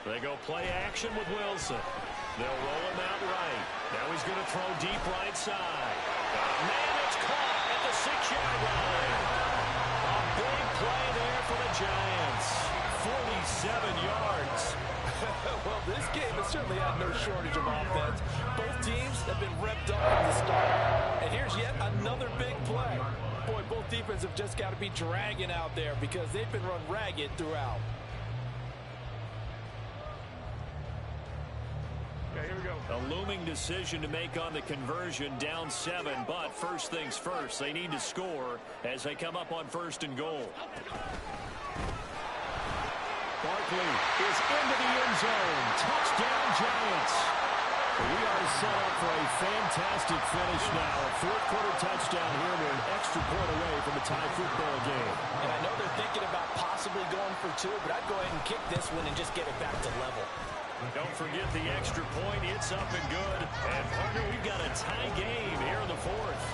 They go play action with Wilson. They'll roll him out right. Now he's going to throw deep right side. Man, it's caught at the 6-yard line. A big play there for the Giants. 47 yards. Well, this game has certainly had no shortage of offense. Both teams have been revved up from the start. And here's yet another big play. Boy, both defenses have just got to be dragging out there because they've been run ragged throughout. Okay, here we go. A looming decision to make on the conversion, down 7. But first things first, they need to score as they come up on 1st and goal. Barkley is into the end zone. Touchdown, Giants. We are set up for a fantastic finish now. A fourth quarter touchdown here. We're an extra point away from a tie football game. And I know they're thinking about possibly going for 2, but I'd go ahead and kick this one and just get it back to level. Don't forget the extra point. It's up and good. And, partner, we've got a tie game here in the 4th.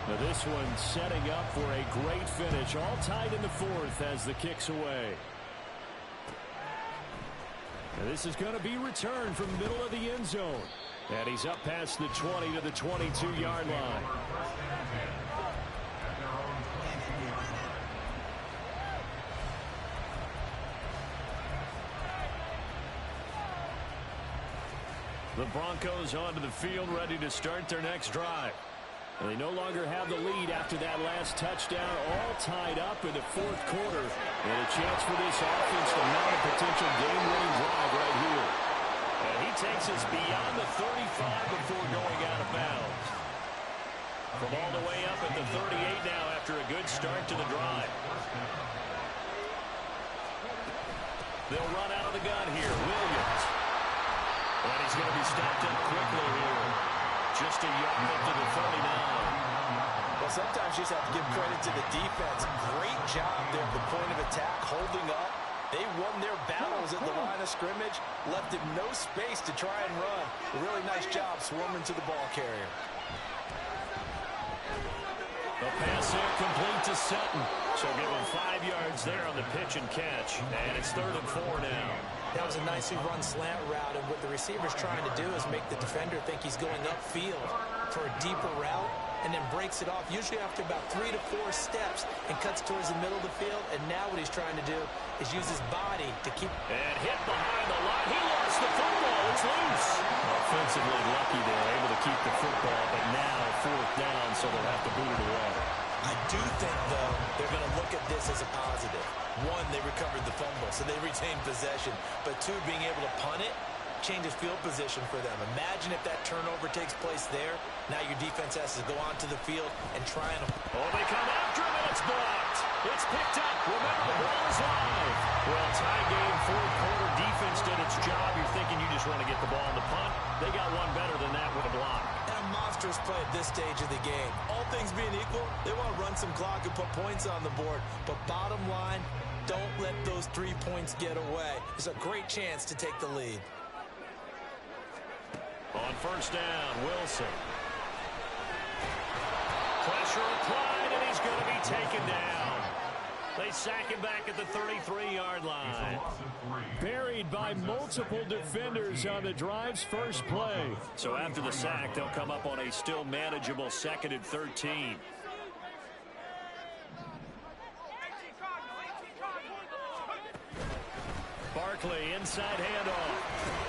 Now this one setting up for a great finish. All tied in the 4th as the kick's away. Now this is going to be returned from the middle of the end zone. And he's up past the 20 to the 22-yard line. The Broncos onto the field, ready to start their next drive. And they no longer have the lead after that last touchdown, all tied up in the 4th quarter. And a chance for this offense to mount a potential game-winning drive right here. And he takes us beyond the 35 before going out of bounds. From all the way up at the 38 now after a good start. start to the drive. They'll run out of the gun here. Williams. And he's going to be stopped up quickly here. Just a yard up to the 39. Well, sometimes you just have to give credit to the defense. Great job there at the point of attack, holding up. They won their battles at the line of scrimmage, left him no space to try and run. A really nice job swarming to the ball carrier. The pass there complete to Sutton. So give him 5 yards there on the pitch and catch. And it's 3rd and 4 now. That was a nicely run slant route, and what the receiver's trying to do is make the defender think he's going upfield for a deeper route, and then breaks it off, usually after about 3 to 4 steps, and cuts towards the middle of the field. And now what he's trying to do is use his body to keep... And hit behind the line. He lost the football. It's loose. Offensively lucky they're able to keep the football, but now 4th down, so they'll have to boot it away. I do think, though, they're going to look at this as a positive. 1, they recovered the fumble, so they retained possession. But 2, being able to punt it changes field position for them. Imagine if that turnover takes place there. Now your defense has to go onto the field and try and... Oh, they come after him, and it's blocked. It's picked up. Remember, the ball is live. Well, tie game, 4th quarter. Defense did its job. You're thinking you just want to get the ball in the punt. They got one better than that with a block. And a monstrous play at this stage of the game. All things being equal, they want to run some clock and put points on the board. But bottom line, don't let those 3 points get away. There's a great chance to take the lead. On 1st down, Wilson. Pressure applied, and he's going to be taken down. They sack him back at the 33-yard line. Buried by multiple defenders on the drive's first play. So after the sack, they'll come up on a still manageable 2nd and 13. Barkley, inside handoff.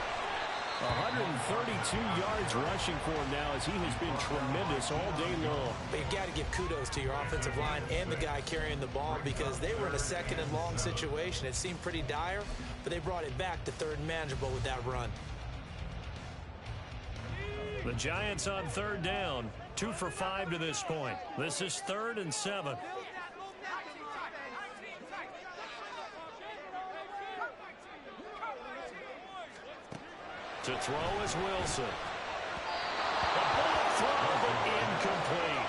132 yards rushing for him now, as he has been tremendous all day long. But you've got to give kudos to your offensive line and the guy carrying the ball, because they were in a 2nd and long situation. It seemed pretty dire, but they brought it back to 3rd and manageable with that run. The Giants on 3rd down, 2 for 5 to this point. This is 3rd and 7. To throw is Wilson. A bullet throw, but incomplete.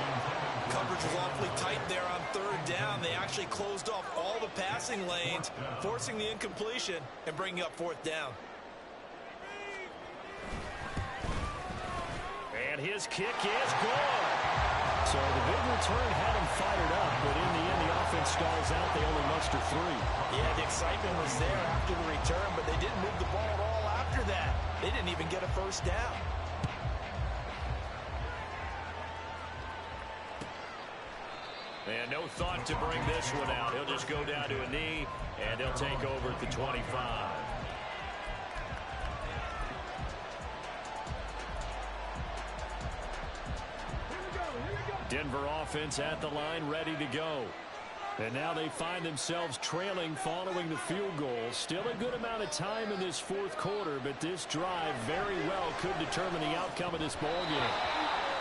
Coverage was awfully tight there on 3rd down. They actually closed off all the passing lanes, forcing the incompletion and bringing up 4th down. And his kick is good. So the big return had him fired up, but in the end, the offense stalls out. They only muster 3. Yeah, the excitement was there after the return, but they didn't move the ball at all after that. They didn't even get a 1st down. And no thought to bring this one out. He'll just go down to a knee, and they'll take over at the 25. Denver offense at the line, ready to go. And now they find themselves trailing following the field goal. Still a good amount of time in this 4th quarter, but this drive very well could determine the outcome of this ball game.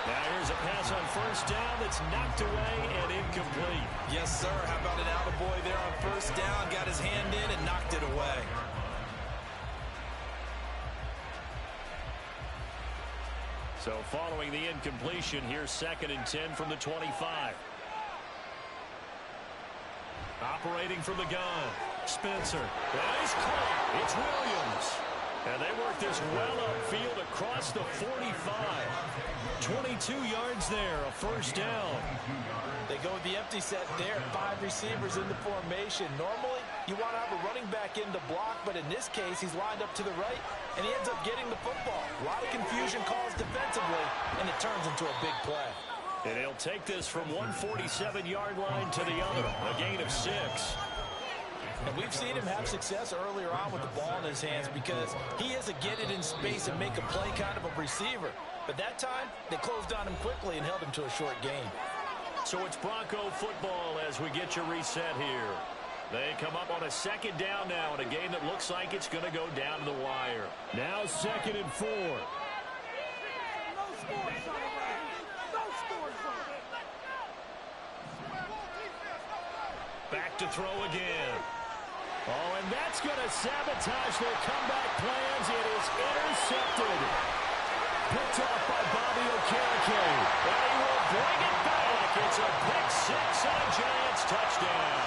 Now here's a pass on 1st down that's knocked away and incomplete. Yes, sir. How about an attaboy there on 1st down? Got his hand in and knocked it away. So following the incompletion, here's 2nd and 10 from the 25. Operating from the gun, Spencer. That is caught. It's Williams. And they work this well upfield across the 45. 22 yards there, a 1st down. They go with the empty set there, 5 receivers in the formation. Normally, you want to have a running back in to block, but in this case, he's lined up to the right, and he ends up getting the football. A lot of confusion caused defensively, and it turns into a big play. And he'll take this from 147-yard line to the other, a gain of 6. And we've seen him have success earlier on with the ball in his hands, because he is a get it in space and make a play kind of a receiver. But that time, they closed on him quickly and held him to a short gain. So it's Bronco football as we get you reset here. They come up on a 2nd down now in a game that looks like it's going to go down to the wire. Now 2nd and 4. Back to throw again. Oh, and that's going to sabotage their comeback plans. It is intercepted. Picked off by Bobby Okereke. And he will bring it back. It's a pick six and a Giants touchdown.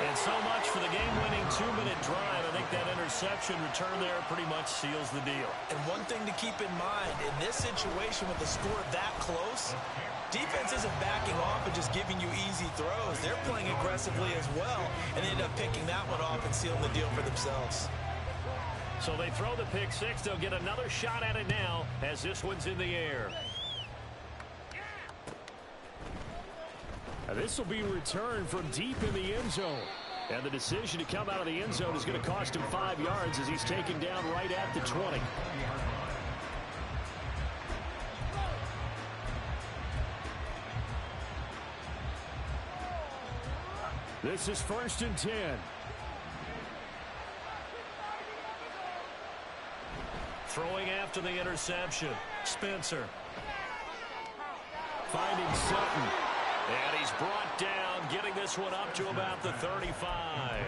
And so much for the game-winning 2-minute drive. I think that interception return there pretty much seals the deal. And one thing to keep in mind, in this situation with the score that close, defense isn't backing off and just giving you easy throws. They're playing aggressively as well, and they end up picking that one off and sealing the deal for themselves. So they throw the pick six. They'll get another shot at it now as this one's in the air. This will be returned from deep in the end zone. And the decision to come out of the end zone is going to cost him 5 yards as he's taken down right at the 20. This is 1st and 10. Throwing after the interception. Spencer. Finding Sutton. And he's brought down, getting this one up to about the 35.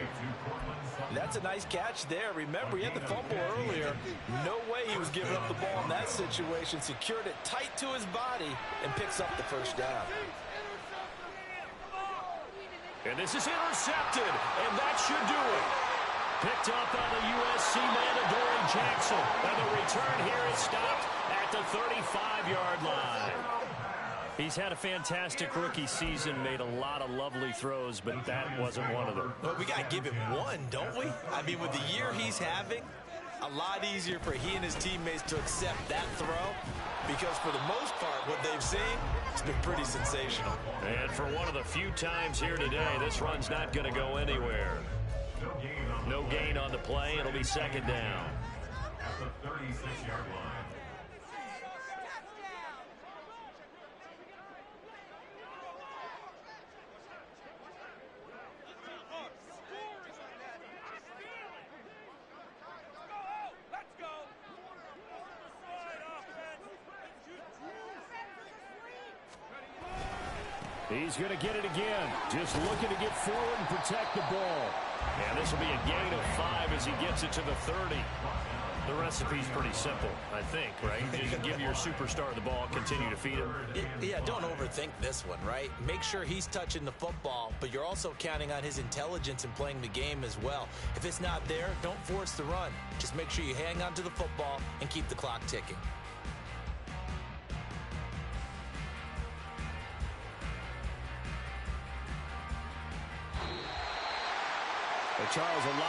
That's a nice catch there. Remember, he had the fumble earlier. No way he was giving up the ball in that situation. Secured it tight to his body and picks up the first down. And this is intercepted, and that should do it. Picked up by the USC man, Adoree Jackson. And the return here is stopped at the 35-yard line. He's had a fantastic rookie season, made a lot of lovely throws, but that wasn't one of them. Well, we got to give him one, don't we? I mean, with the year he's having, a lot easier for he and his teammates to accept that throw because for the most part, what they've seen, it's been pretty sensational. And for one of the few times here today, this run's not going to go anywhere. No gain on the play. It'll be 2nd down. At the 36-yard line. He's going to get it again. Just looking to get forward and protect the ball. And this will be a gain of 5 as he gets it to the 30. The recipe's pretty simple, I think, right? Just give your superstar the ball, continue to feed him. Yeah, don't overthink this one, right? Make sure he's touching the football, but you're also counting on his intelligence in playing the game as well. If it's not there, don't force the run. Just make sure you hang on to the football and keep the clock ticking. Charles, a lot